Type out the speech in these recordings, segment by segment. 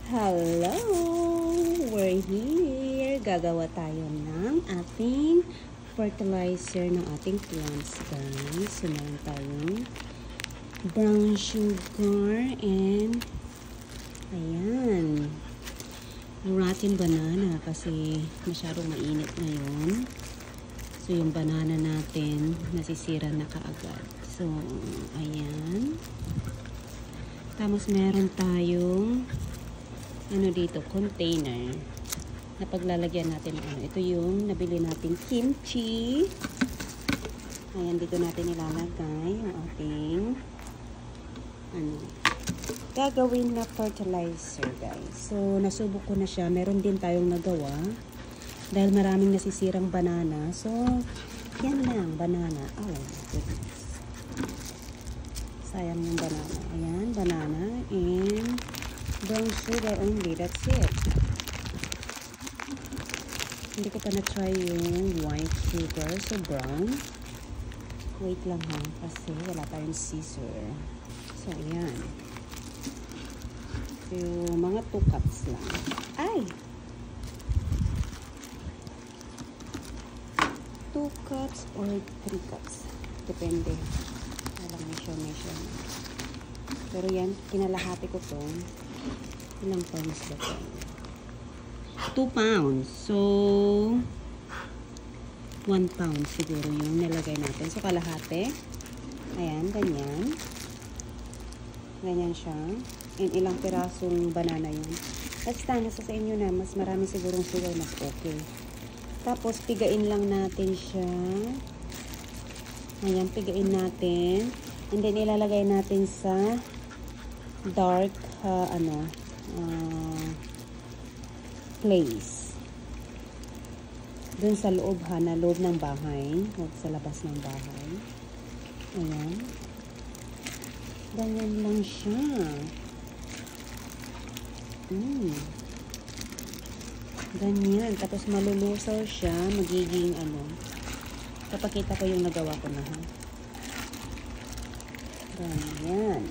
Hello! We're here. Gagawa tayo ng ating fertilizer ng ating plants, guys. So, meron tayong brown sugar and ayan, rotten banana kasi masyadong mainit ngayon. So, yung banana natin nasisira na kaagad. So, ayan. Tapos, meron tayong dito, container na paglalagyan natin ng ito yung nabili nating kimchi. Ayan, dito natin ilalagay yung ating gagawin na fertilizer, guys. So, nasubok ko na siya. Meron din tayong nagawa dahil maraming nasisirang banana. So, yan lang, banana. Oh, goodness. Sayang yung banana. Ayan, banana and brown sugar only. That's it. Hindi ko pa na-try yung white sugar. So, brown. Wait lang ha. Kasi wala tayong scissor. So, ayan. So, mga 2 cups lang. Ay! 2 cups or 3 cups. Depende. Walang measure. Pero yan, kinalahati ko to. Ilang pounds ba ito? 2 pounds. So, 1 pound siguro yung nilagay natin. So, kalahati. Ayan, ganyan. Ganyan siya. And ilang pirasong banana yun. Basta, nasa sa inyo na. Mas marami sigurong sugar, mas okay. Tapos, pigain lang natin siya. Ayan, pigain natin. And then, ilalagay natin sa dark, place. Dun sa loob na loob ng bahay. Huwag sa labas ng bahay. Ayan. Ganyan lang siya. Ganyan. Tapos malulusaw siya. Magiging Papakita ko yung nagawa ko na ha. Ganyan.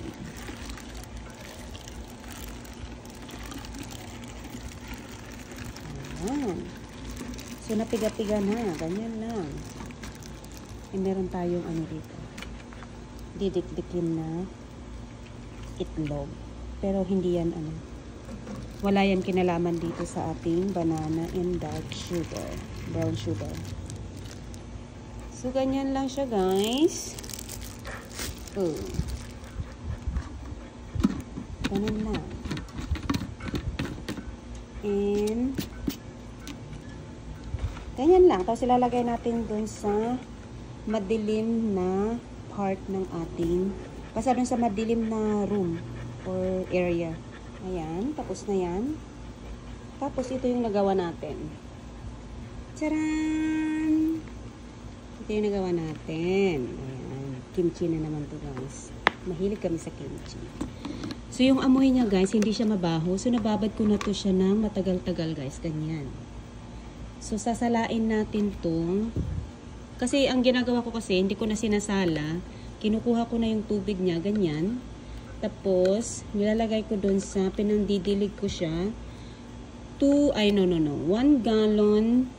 Ayan. So, napiga-piga na. Ganyan lang. E, meron tayong dito. Didikdikin na itlog. Pero hindi yan wala yan kinalaman dito sa ating banana and dark sugar. Brown sugar. So, ganyan lang siya, guys. Ganun lang. And ganyan lang. Tapos ilalagay natin dun sa madilim na part ng ating, basta dun sa madilim na room or area. Ayan. Tapos na yan. Tapos ito yung nagawa natin. Tcharan! Ito yung nagawa natin. Ayan. Kimchi na naman to, guys. Mahilig kami sa kimchi. So, yung amoy niya, guys, hindi siya mabaho. So, nababad ko na to siya ng matagal-tagal, guys. Ganyan. So, sasalain natin to. Kasi, ang ginagawa ko kasi, hindi ko na sinasala. Kinukuha ko na yung tubig niya, ganyan. Tapos, nilalagay ko dun sa, pinangdidilig ko siya. 1 gallon,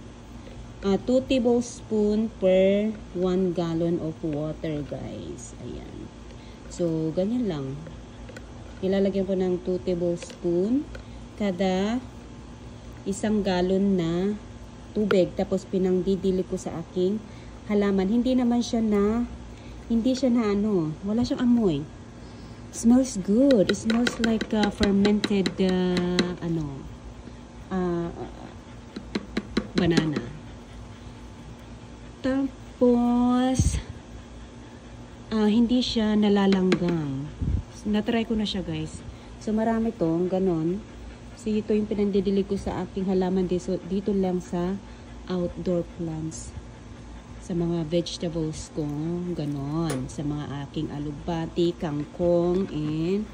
2 tablespoon per 1 gallon of water, guys. Ayan. So, ganyan lang. Ilalagyan ko ng 2 tablespoon kada 1 galon na tubig. Tapos, pinangdidilig ko sa aking halaman. Hindi siya na wala siyang amoy. Smells good. It smells like fermented banana. Tapos hindi siya nalalanggam. Na-try ko na siya, guys. So, marami tong ganon. So, ito yung pinandidilig ko sa aking halaman dito lang sa outdoor plants. Sa mga vegetables ko, ganon. Sa mga aking alugbati, kangkong, and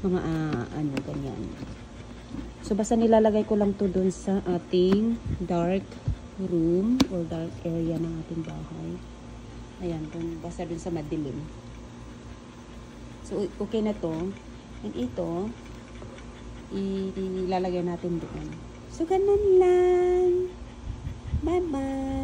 mga ganyan. So, basta nilalagay ko lang to dun sa ating dark room or dark area ng ating bahay. Ayan, basta dun sa madilim. So, okay na to. And ito, ilalagay natin doon. So, ganun lang. Bye-bye!